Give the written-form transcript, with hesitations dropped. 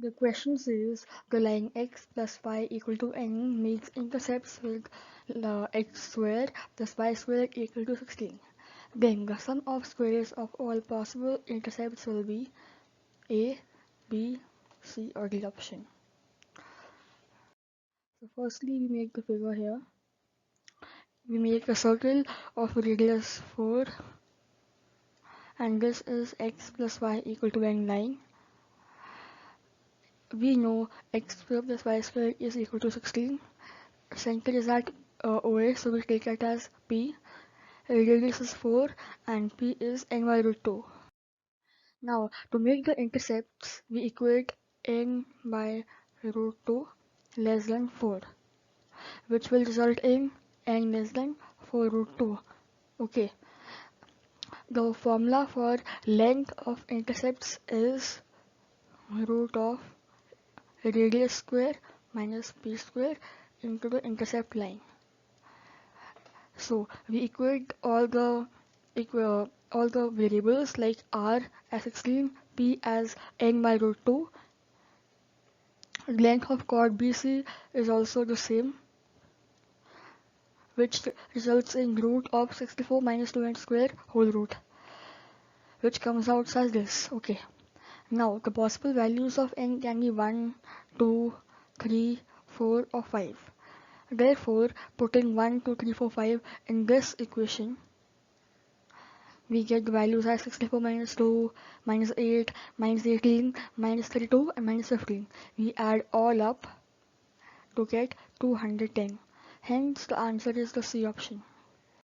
The question says the line x plus y equal to n makes intercepts with x squared plus y squared equal to 16. Then the sum of squares of all possible intercepts will be A, B, C or D option. So firstly we make the figure here. We make a circle of radius 4 and this is x plus y equal to n line. We know x square plus y square is equal to 16. Center is at OA, so we take it as P. Radius is 4 and P is n by root 2. Now to make the intercepts, we equate n by root 2 less than 4, which will result in n less than 4 root 2. Okay. The formula for length of intercepts is root of radius square minus p square into the intercept line. So we equate all the variables like r as 16, p as n by root 2. Length of chord BC is also the same, which results in root of 64 minus 2n square whole root, which comes out as this. Okay. Now the possible values of n can be 1, 2, 3, 4 or 5. Therefore, putting 1, 2, 3, 4, 5 in this equation, we get the values as 64 minus 2, minus 8, minus 18, minus 32 and minus 15. We add all up to get 210. Hence, the answer is the C option.